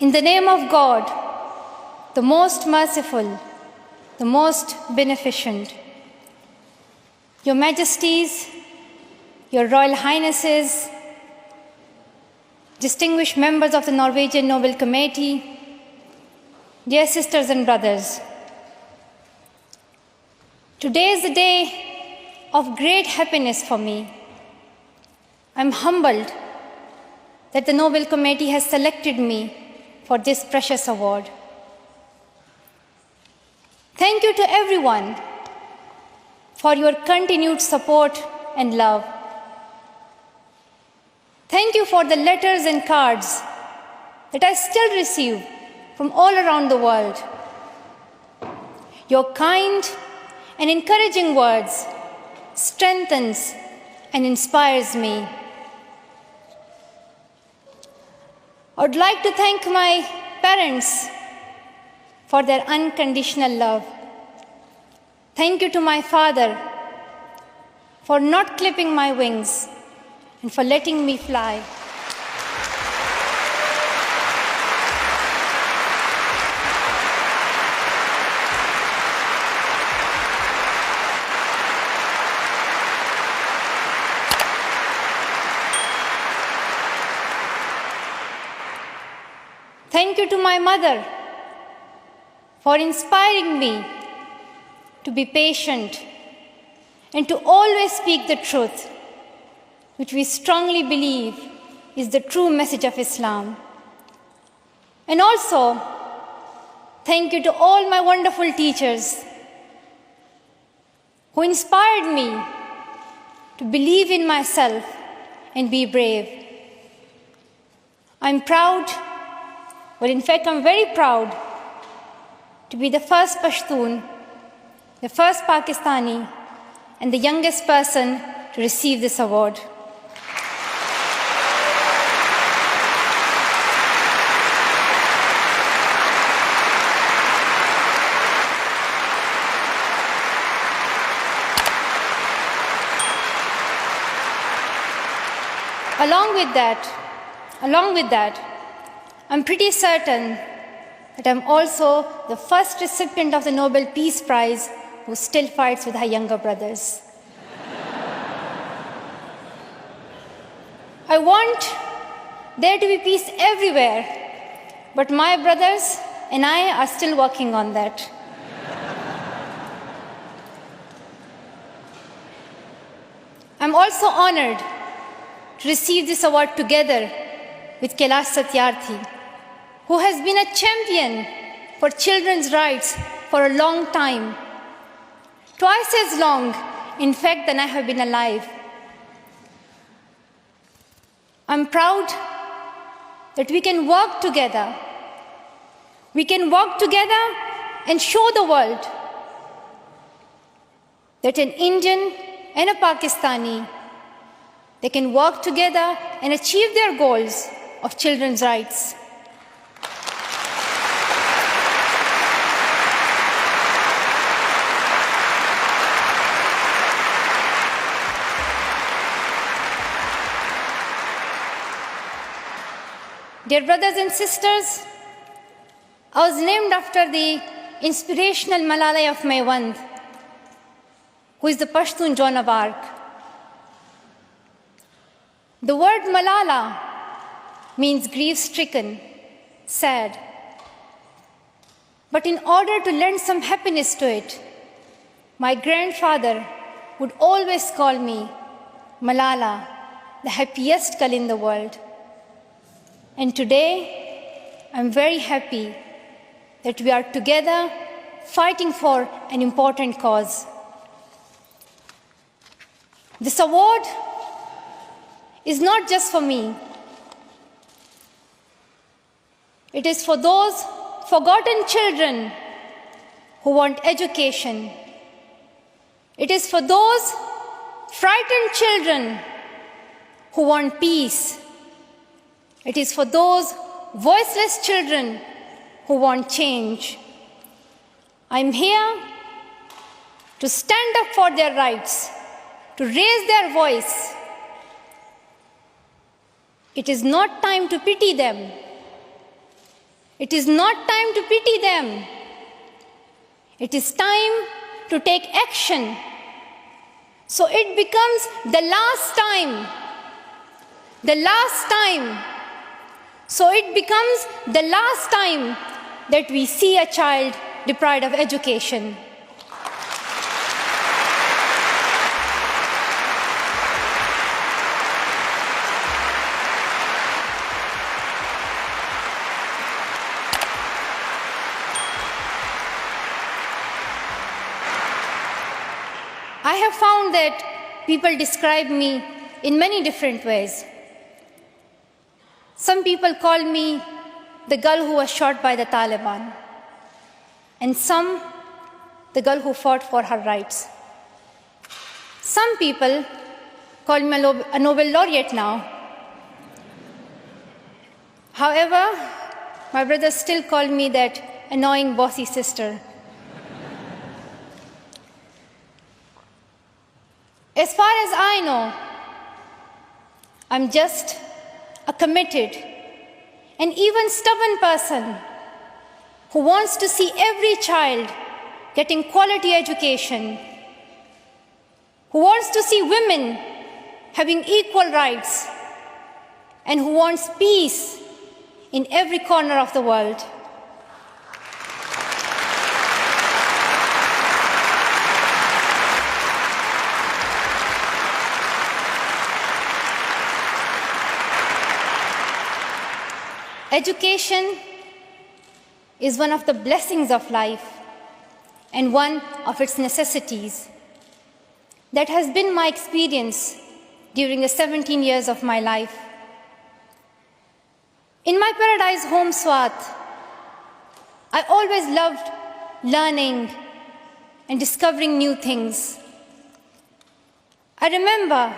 In the name of God, the most merciful, the most beneficent, Your Majesties, Your Royal Highnesses, distinguished members of the Norwegian Nobel Committee, dear sisters and brothers, today is a day of great happiness for me. I'm humbled that the Nobel Committee has selected me for this precious award. Thank you to everyone for your continued support and love. Thank you for the letters and cards that I still receive from all around the world. Your kind and encouraging words strengthens and inspires me. I would like to thank my parents for their unconditional love. Thank you to my father for not clipping my wings and for letting me fly. Thank you to my mother for inspiring me to be patient and to always speak the truth, which we strongly believe is the true message of Islam. And also, thank you to all my wonderful teachers who inspired me to believe in myself and be brave. I'm proud, well, in fact, I'm very proud to be the first Pashtun, the first Pakistani, and the youngest person to receive this award. Along with that, I'm pretty certain that I'm also the first recipient of the Nobel Peace Prize who still fights with her younger brothers. I want there to be peace everywhere, but my brothers and I are still working on that. I'm also honored to receive this award together with Kailash Satyarthi, who has been a champion for children's rights for a long time, twice as long, in fact, than I have been alive. I'm proud that we can work together. We can work together and show the world that an Indian and a Pakistani, they can work together and achieve their goals of children's rights. Dear brothers and sisters, I was named after the inspirational Malala of Maiwand, who is the Pashtun Joan of Arc. The word Malala means grief-stricken, sad. But in order to lend some happiness to it, my grandfather would always call me Malala, the happiest girl in the world. And today, I'm very happy that we are together fighting for an important cause. This award is not just for me. It is for those forgotten children who want education. It is for those frightened children who want peace. It is for those voiceless children who want change. I'm here to stand up for their rights, to raise their voice. It is not time to pity them. It is not time to pity them. It is time to take action. So it becomes the last time. The last time. So it becomes the last time that we see a child deprived of education. I have found that people describe me in many different ways. Some people call me the girl who was shot by the Taliban, and some the girl who fought for her rights. Some people call me a Nobel laureate now. However, my brothers still call me that annoying bossy sister. As far as I know, I'm just a committed and even stubborn person who wants to see every child getting quality education, who wants to see women having equal rights, and who wants peace in every corner of the world. Education is one of the blessings of life and one of its necessities. That has been my experience during the 17 years of my life. In my paradise home, Swat, I always loved learning and discovering new things. I remember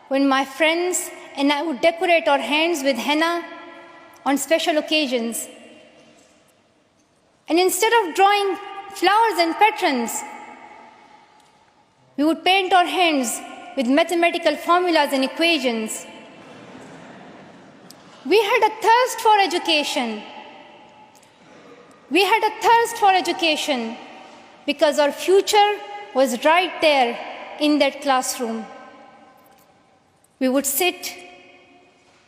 when my friends and I would decorate our hands with henna on special occasions. And instead of drawing flowers and patterns, we would paint our hands with mathematical formulas and equations. We had a thirst for education. We had a thirst for education because our future was right there in that classroom. We would sit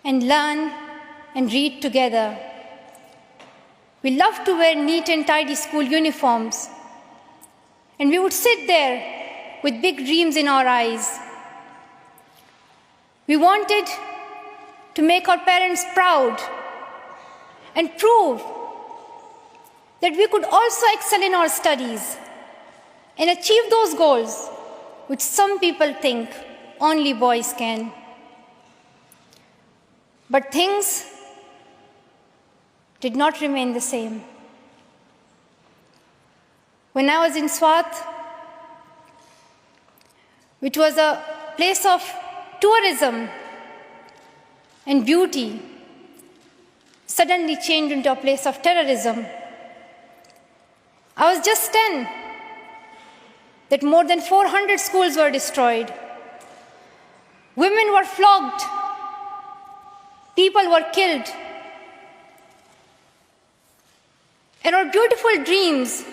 and learn and read together. We loved to wear neat and tidy school uniforms. And we would sit there with big dreams in our eyes. We wanted to make our parents proud and prove that we could also excel in our studies and achieve those goals which some people think only boys can. But things did not remain the same. When I was in Swat, which was a place of tourism and beauty, suddenly changed into a place of terrorism. I was just 10, that more than 400 schools were destroyed. Women were flogged. People were killed. And our beautiful dreams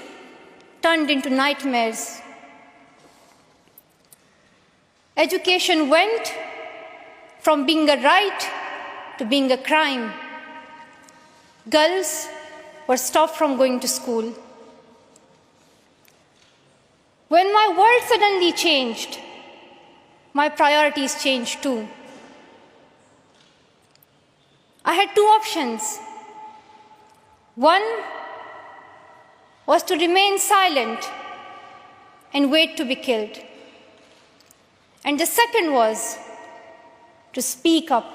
turned into nightmares. Education went from being a right to being a crime. Girls were stopped from going to school. When my world suddenly changed, my priorities changed too. I had two options. One was to remain silent and wait to be killed. And the second was to speak up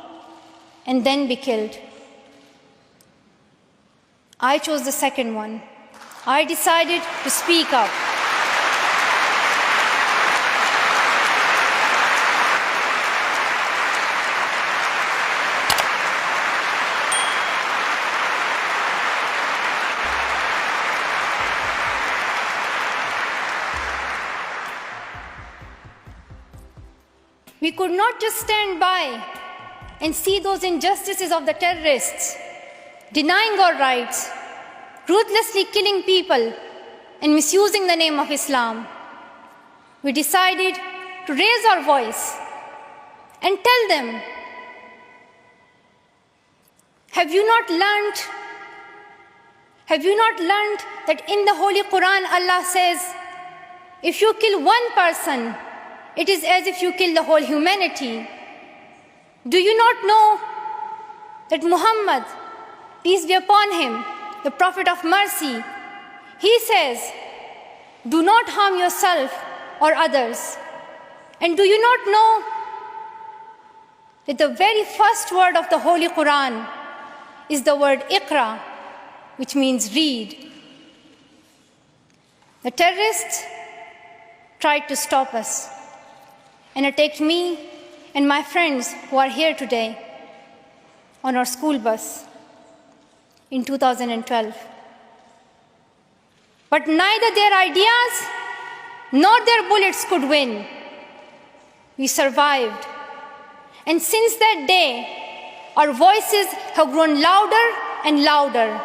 and then be killed. I chose the second one. I decided to speak up. We could not just stand by and see those injustices of the terrorists. denying our rights, ruthlessly killing people, and misusing the name of Islam, we decided to raise our voice and tell them, have you not learned that in the Holy Quran Allah says, if you kill one person, it is as if you kill the whole humanity? Do you not know that Muhammad, peace be upon him, the Prophet of mercy, he says, do not harm yourself or others. And do you not know that the very first word of the Holy Quran is the word Iqra, which means read? The terrorists tried to stop us and attacked me and my friends who are here today on our school bus in 2012. But neither their ideas nor their bullets could win. We survived. And since that day, our voices have grown louder and louder.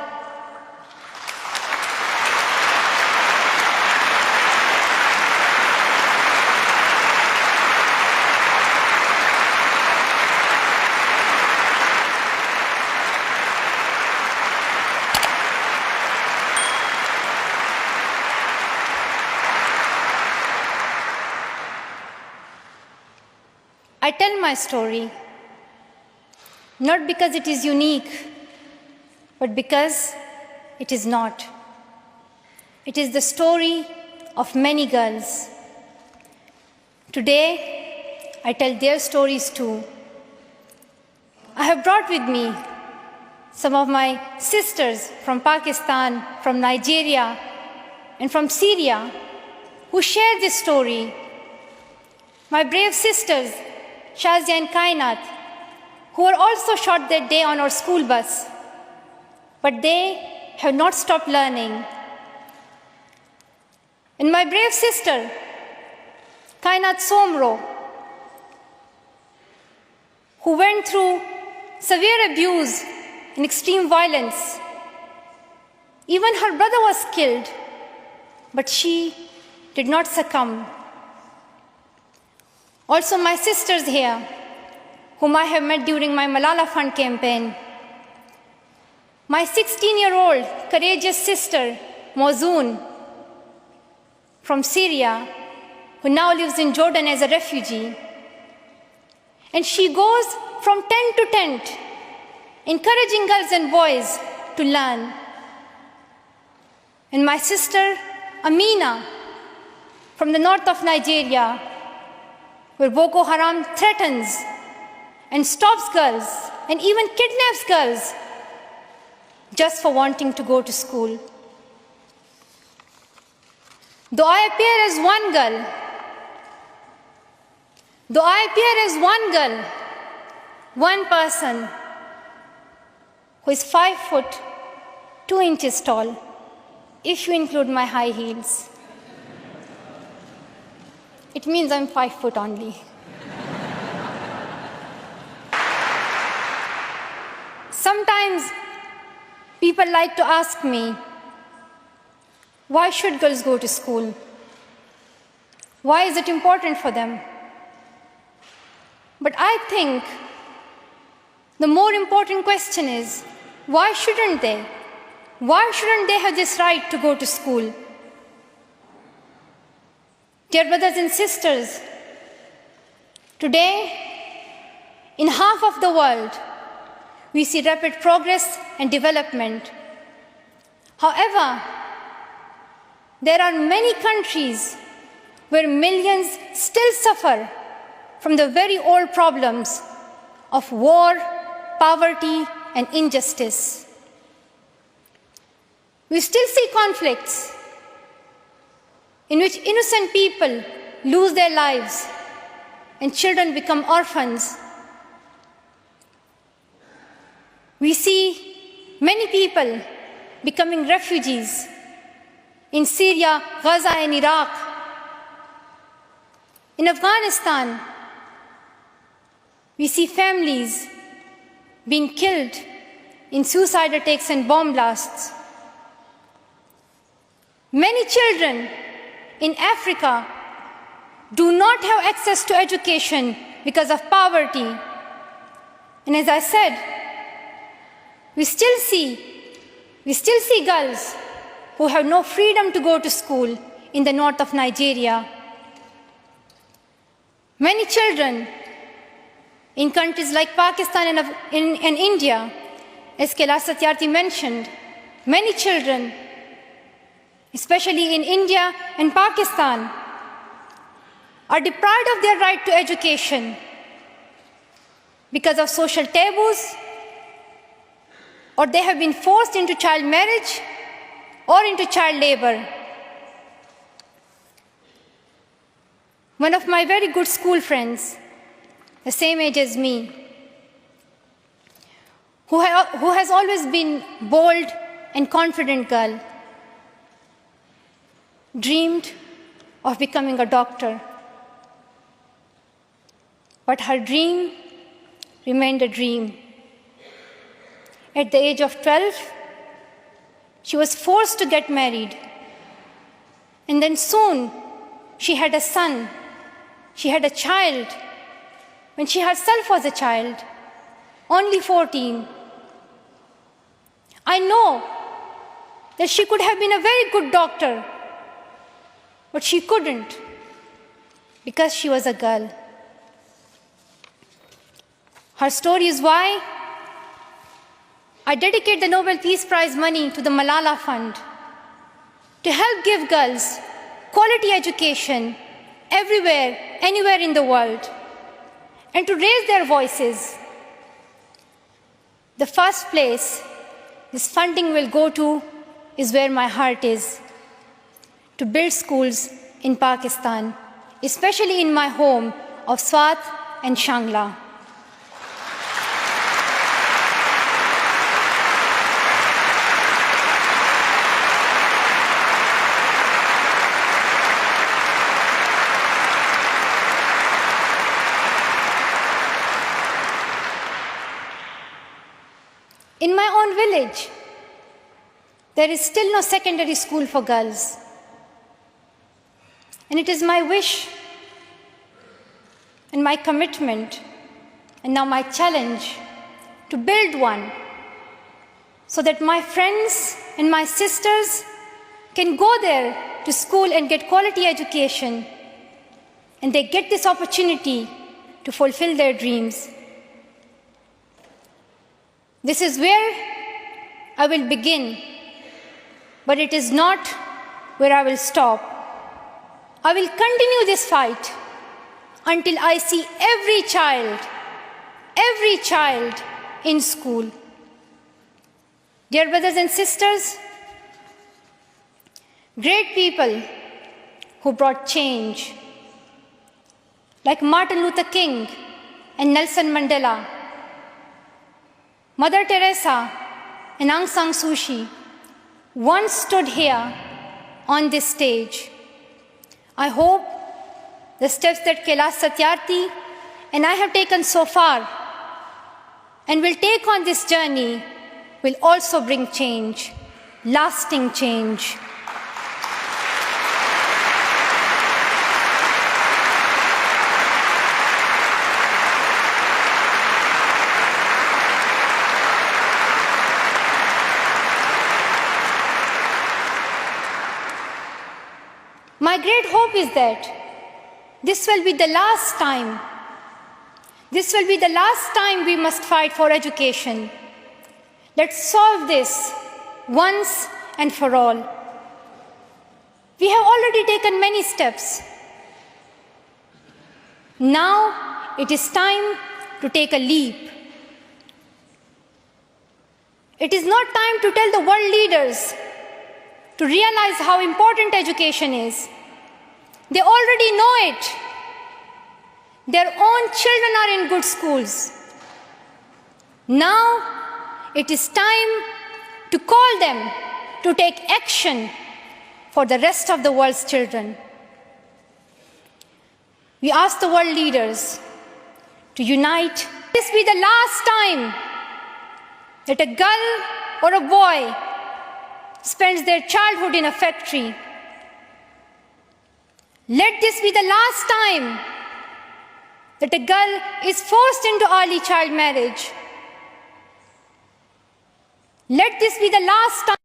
I tell my story not because it is unique, but because it is not. It is the story of many girls. Today, I tell their stories too. I have brought with me some of my sisters from Pakistan, from Nigeria, and from Syria who share this story. My brave sisters, Shazia and Kainat, who were also shot that day on our school bus, but they have not stopped learning. And my brave sister, Kainat Somro, who went through severe abuse and extreme violence. Even her brother was killed, but she did not succumb. Also my sisters here, whom I have met during my Malala Fund campaign. My 16-year-old courageous sister, Mozoon, from Syria, who now lives in Jordan as a refugee. And she goes from tent to tent, encouraging girls and boys to learn. And my sister, Amina, from the north of Nigeria, where Boko Haram threatens and stops girls and even kidnaps girls just for wanting to go to school. Though I appear as one person who is 5 foot 2 inches tall, if you include my high heels, it means I'm 5 foot only. Sometimes people like to ask me, why should girls go to school? Why is it important for them? But I think the more important question is, why shouldn't they? Why shouldn't they have this right to go to school? Dear brothers and sisters, today, in half of the world, we see rapid progress and development. However, there are many countries where millions still suffer from the very old problems of war, poverty, and injustice. We still see conflicts in which innocent people lose their lives and children become orphans. We see many people becoming refugees in Syria, Gaza, and Iraq. In Afghanistan, we see families being killed in suicide attacks and bomb blasts. Many children in Africa do not have access to education because of poverty. And as I said, we still see girls who have no freedom to go to school in the north of Nigeria. Many children in countries like Pakistan and India, as Kailash Satyarthi mentioned, many children, especially in India and Pakistan, are deprived of their right to education because of social taboos, or they have been forced into child marriage or into child labor. One of my very good school friends, the same age as me, who has always been bold and confident girl, dreamed of becoming a doctor. But her dream remained a dream. At the age of 12, she was forced to get married. And then soon, she had a son. She had a child when she herself was a child, only 14. I know that she could have been a very good doctor, but she couldn't because she was a girl. Her story is why I dedicate the Nobel Peace Prize money to the Malala Fund to help give girls quality education everywhere, anywhere in the world, and to raise their voices. The first place this funding will go to is where my heart is, to build schools in Pakistan, especially in my home of Swat and Shangla. In my own village, there is still no secondary school for girls. And it is my wish and my commitment, and now my challenge, to build one so that my friends and my sisters can go there to school and get quality education, and they get this opportunity to fulfill their dreams. This is where I will begin, but it is not where I will stop. I will continue this fight until I see every child in school. Dear brothers and sisters, great people who brought change, like Martin Luther King and Nelson Mandela, Mother Teresa and Aung San Suu Kyi, once stood here on this stage. I hope the steps that Kailash Satyarthi and I have taken so far and will take on this journey will also bring change, lasting change. My great hope is that this will be the last time. This will be the last time we must fight for education. Let's solve this once and for all. We have already taken many steps. Now it is time to take a leap. It is not time to tell the world leaders to realize how important education is. They already know it. Their own children are in good schools. Now it is time to call them to take action for the rest of the world's children. We ask the world leaders to unite. This be the last time that a girl or a boy spends their childhood in a factory. Let this be the last time that a girl is forced into early child marriage. Let this be the last time